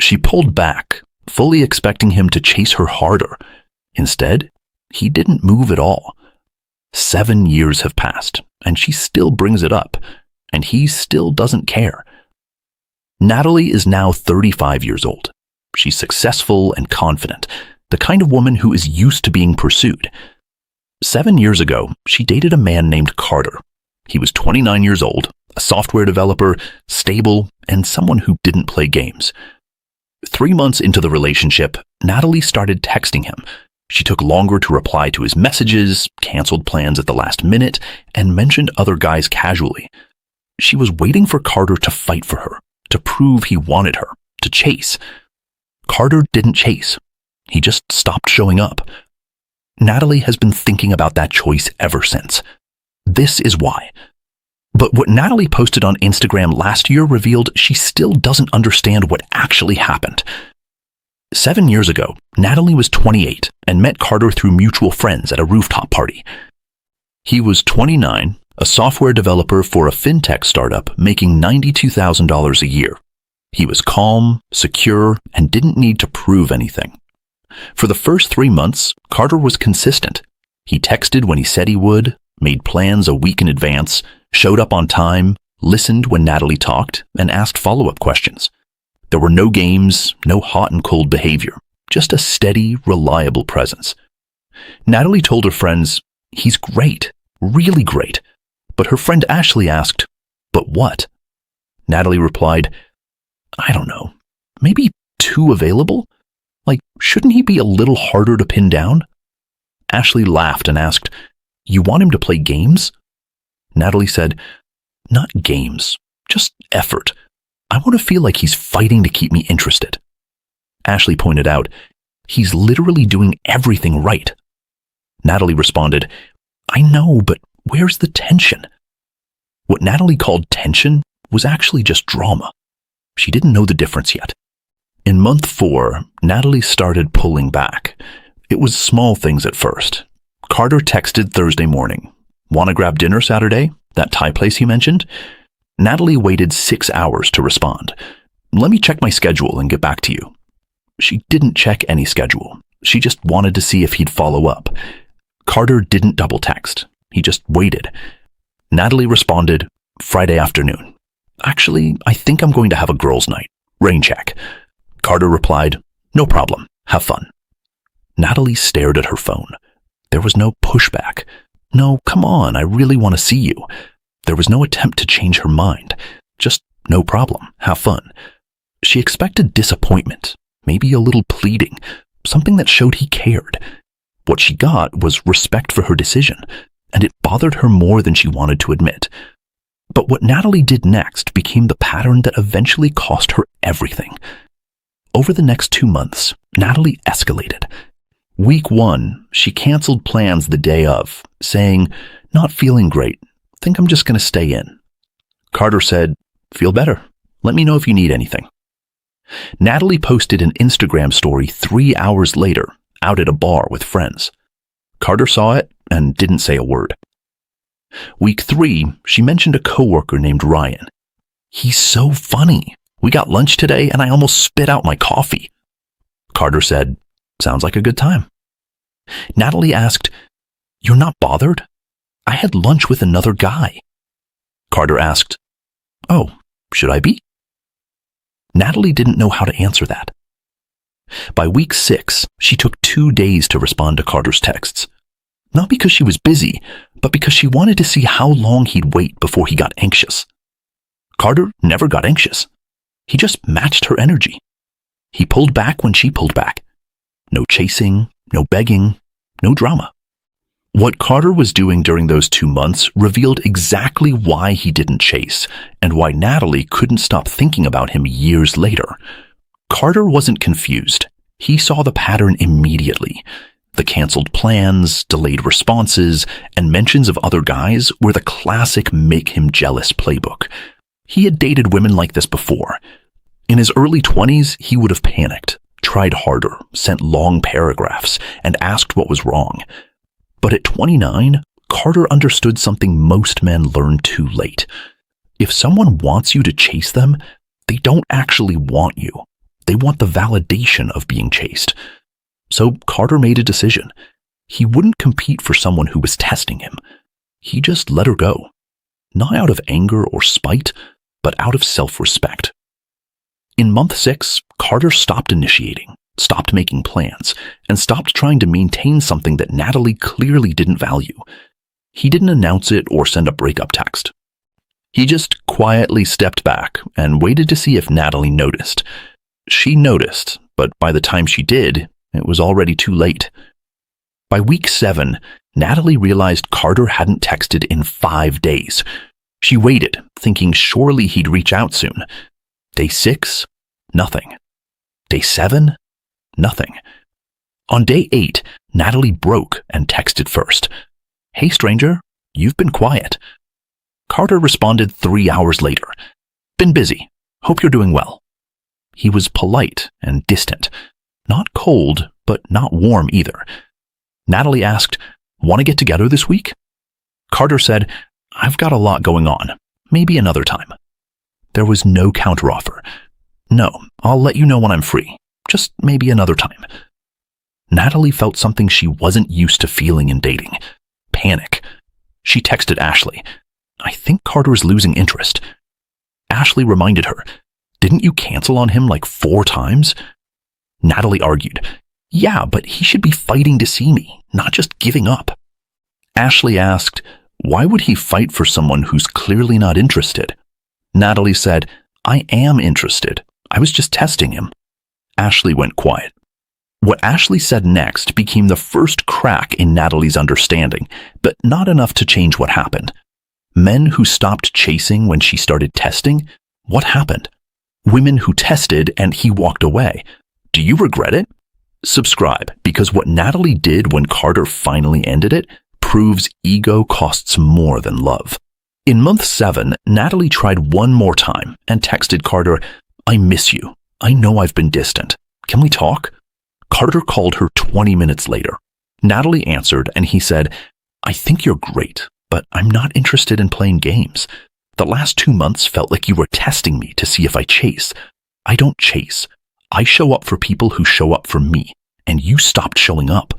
She pulled back, fully expecting him to chase her harder. Instead, he didn't move at all. 7 years have passed, and she still brings it up, and he still doesn't care. Natalie is now 35 years old. She's successful and confident, the kind of woman who is used to being pursued. 7 years ago, she dated a man named Carter. He was 29 years old, a software developer, stable, and someone who didn't play games. 3 months into the relationship, Natalie started texting him. She took longer to reply to his messages, canceled plans at the last minute, and mentioned other guys casually. She was waiting for Carter to fight for her, to prove he wanted her, to chase. Carter didn't chase. He just stopped showing up. Natalie has been thinking about that choice ever since. This is why. But what Natalie posted on Instagram last year revealed she still doesn't understand what actually happened. 7 years ago, Natalie was 28 and met Carter through mutual friends at a rooftop party. He was 29, a software developer for a fintech startup making $92,000 a year. He was calm, secure, and didn't need to prove anything. For the first 3 months, Carter was consistent. He texted when he said he would, made plans a week in advance, showed up on time, listened when Natalie talked, and asked follow-up questions. There were no games, no hot and cold behavior, just a steady, reliable presence. Natalie told her friends, "He's great, really great." But her friend Ashley asked, "But what?" Natalie replied, "I don't know, maybe too available? Like, shouldn't he be a little harder to pin down?" Ashley laughed and asked, "You want him to play games?" Natalie said, "Not games, just effort. I want to feel like he's fighting to keep me interested." Ashley pointed out, "He's literally doing everything right." Natalie responded, "I know, but where's the tension?" What Natalie called tension was actually just drama. She didn't know the difference yet. In month 4, Natalie started pulling back. It was small things at first. Carter texted Thursday morning, "Want to grab dinner Saturday? That Thai place he mentioned?" Natalie waited 6 hours to respond. "Let me check my schedule and get back to you." She didn't check any schedule. She just wanted to see if he'd follow up. Carter didn't double text. He just waited. Natalie responded, "Friday afternoon. Actually, I think I'm going to have a girls' night. Rain check." Carter replied, "No problem. Have fun." Natalie stared at her phone. There was no pushback. No, come on, I really want to see you. There was no attempt to change her mind. Just no problem. Have fun. She expected disappointment, maybe a little pleading, something that showed he cared. What she got was respect for her decision, and it bothered her more than she wanted to admit. But what Natalie did next became the pattern that eventually cost her everything. Over the next 2 months, Natalie escalated. Week 1, she canceled plans the day of, saying, "Not feeling great. Think I'm just going to stay in." Carter said, "Feel better. Let me know if you need anything." Natalie posted an Instagram story 3 hours later, out at a bar with friends. Carter saw it and didn't say a word. Week 3, she mentioned a coworker named Ryan. "He's so funny. We got lunch today and I almost spit out my coffee." Carter said, "Sounds like a good time." Natalie asked, "You're not bothered? I had lunch with another guy." Carter asked, "Oh, should I be?" Natalie didn't know how to answer that. By week 6, she took 2 days to respond to Carter's texts. Not because she was busy, but because she wanted to see how long he'd wait before he got anxious. Carter never got anxious. He just matched her energy. He pulled back when she pulled back. No chasing, no begging, no drama. What Carter was doing during those 2 months revealed exactly why he didn't chase and why Natalie couldn't stop thinking about him years later. Carter wasn't confused. He saw the pattern immediately. The canceled plans, delayed responses, and mentions of other guys were the classic make him jealous playbook. He had dated women like this before. In his early 20s, he would have panicked, tried harder, sent long paragraphs, and asked what was wrong. But at 29, Carter understood something most men learn too late. If someone wants you to chase them, they don't actually want you. They want the validation of being chased. So Carter made a decision. He wouldn't compete for someone who was testing him. He just let her go. Not out of anger or spite, but out of self-respect. In month 6, Carter stopped initiating, stopped making plans, and stopped trying to maintain something that Natalie clearly didn't value. He didn't announce it or send a breakup text. He just quietly stepped back and waited to see if Natalie noticed. She noticed, but by the time she did, it was already too late. By week 7, Natalie realized Carter hadn't texted in 5 days. She waited, thinking surely he'd reach out soon. Day 6, nothing. Day 7, nothing. On day 8, Natalie broke and texted first. "Hey stranger, you've been quiet." Carter responded 3 hours later. "Been busy. Hope you're doing well." He was polite and distant. Not cold, but not warm either. Natalie asked, "Want to get together this week?" Carter said, "I've got a lot going on. Maybe another time." There was no counteroffer. "No, I'll let you know when I'm free. Just maybe another time." Natalie felt something she wasn't used to feeling in dating. Panic. She texted Ashley, "I think Carter's losing interest." Ashley reminded her, "Didn't you cancel on him like 4 times?" Natalie argued, "Yeah, but he should be fighting to see me, not just giving up." Ashley asked, "Why would he fight for someone who's clearly not interested?" Natalie said, "I am interested. I was just testing him." Ashley went quiet. What Ashley said next became the first crack in Natalie's understanding, but not enough to change what happened. Men who stopped chasing when she started testing? What happened? Women who tested and he walked away. Do you regret it? Subscribe, because what Natalie did when Carter finally ended it proves ego costs more than love. In month 7, Natalie tried one more time and texted Carter, "I miss you. I know I've been distant. Can we talk?" Carter called her 20 minutes later. Natalie answered and he said, "I think you're great, but I'm not interested in playing games. The last 2 months felt like you were testing me to see if I chase. I don't chase. I show up for people who show up for me, and you stopped showing up."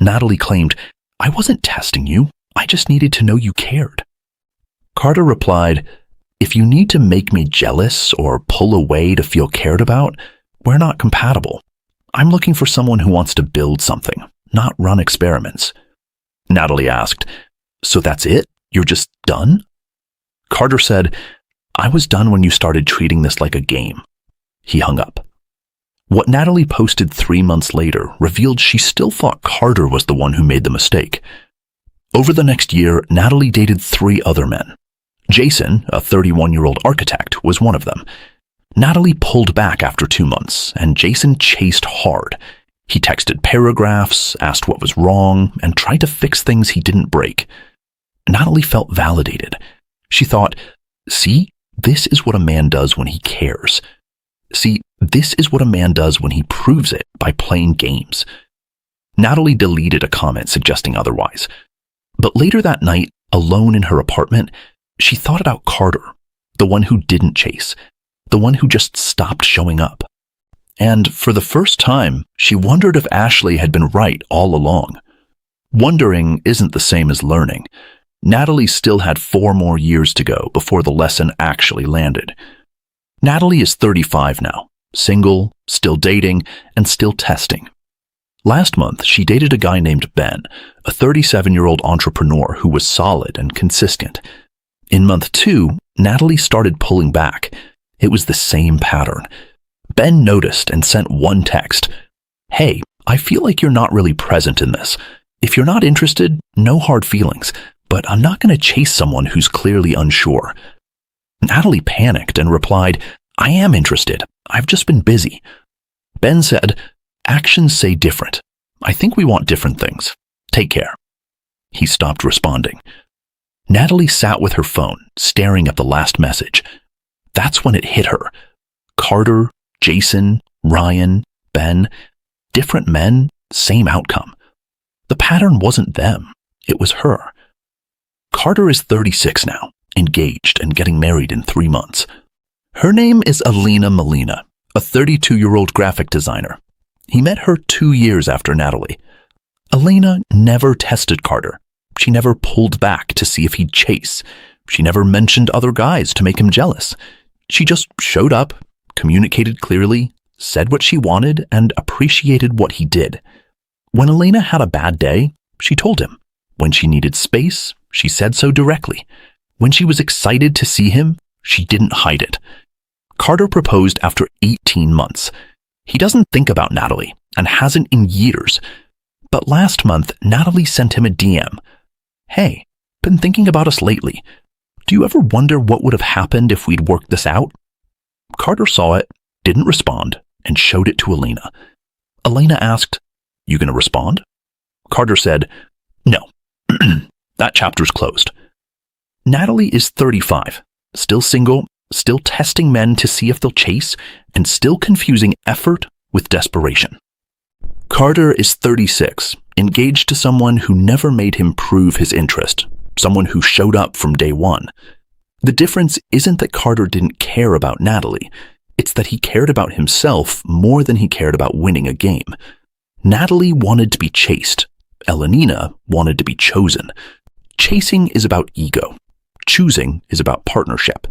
Natalie claimed, "I wasn't testing you. I just needed to know you cared." Carter replied, "If you need to make me jealous or pull away to feel cared about, we're not compatible. I'm looking for someone who wants to build something, not run experiments." Natalie asked, "So that's it? You're just done?" Carter said, "I was done when you started treating this like a game." He hung up. What Natalie posted 3 months later revealed she still thought Carter was the one who made the mistake. Over the next year, Natalie dated 3 other men. Jason, a 31-year-old architect, was one of them. Natalie pulled back after 2 months, and Jason chased hard. He texted paragraphs, asked what was wrong, and tried to fix things he didn't break. Natalie felt validated. She thought, "See, this is what a man does when he cares. See, this is what a man does when he proves it by playing games." Natalie deleted a comment suggesting otherwise. But later that night, alone in her apartment, she thought about Carter, the one who didn't chase, the one who just stopped showing up. And for the first time, she wondered if Ashley had been right all along. Wondering isn't the same as learning. Natalie still had 4 more years to go before the lesson actually landed. Natalie is 35 now, single, still dating, and still testing. Last month, she dated a guy named Ben, a 37-year-old entrepreneur who was solid and consistent. In month 2, Natalie started pulling back. It was the same pattern. Ben noticed and sent one text. "Hey, I feel like you're not really present in this. If you're not interested, no hard feelings, but I'm not going to chase someone who's clearly unsure." Natalie panicked and replied, "I am interested. I've just been busy." Ben said, "Actions say different. I think we want different things. Take care." He stopped responding. Natalie sat with her phone, staring at the last message. That's when it hit her. Carter, Jason, Ryan, Ben, different men, same outcome. The pattern wasn't them. It was her. Carter is 36 now, engaged and getting married in 3 months. Her name is Alina Molina, a 32-year-old graphic designer. He met her 2 years after Natalie. Elena never tested Carter. She never pulled back to see if he'd chase. She never mentioned other guys to make him jealous. She just showed up, communicated clearly, said what she wanted, and appreciated what he did. When Elena had a bad day, she told him. When she needed space, she said so directly. When she was excited to see him, she didn't hide it. Carter proposed after 18 months. He doesn't think about Natalie, and hasn't in years. But last month, Natalie sent him a DM. "Hey, been thinking about us lately. Do you ever wonder what would have happened if we'd worked this out?" Carter saw it, didn't respond, and showed it to Elena. Elena asked, "You gonna respond?" Carter said, "No, that chapter's closed." Natalie is 35, still single, still testing men to see if they'll chase, and still confusing effort with desperation. Carter is 36, engaged to someone who never made him prove his interest, someone who showed up from day one. The difference isn't that Carter didn't care about Natalie, it's that he cared about himself more than he cared about winning a game. Natalie wanted to be chased. Elenina wanted to be chosen. Chasing is about ego. Choosing is about partnership.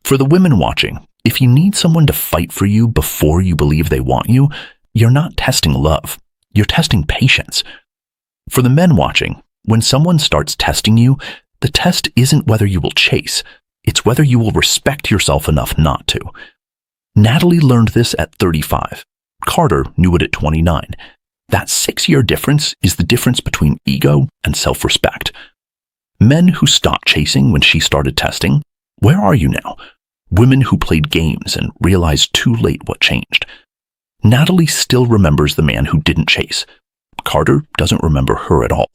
For the women watching, if you need someone to fight for you before you believe they want you, you're not testing love. You're testing patience. For the men watching, when someone starts testing you, the test isn't whether you will chase, it's whether you will respect yourself enough not to. Natalie learned this at 35. Carter knew it at 29. That 6-year difference is the difference between ego and self-respect. Men who stopped chasing when she started testing, where are you now? Women who played games and realized too late what changed. Natalie still remembers the man who didn't chase. Carter doesn't remember her at all.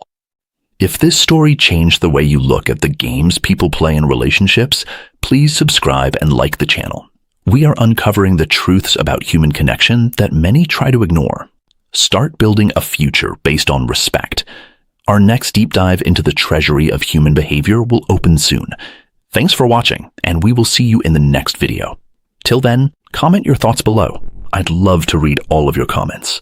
If this story changed the way you look at the games people play in relationships, please subscribe and like the channel. We are uncovering the truths about human connection that many try to ignore. Start building a future based on respect. Our next deep dive into the treasury of human behavior will open soon. Thanks for watching, and we will see you in the next video. Till then, comment your thoughts below. I'd love to read all of your comments.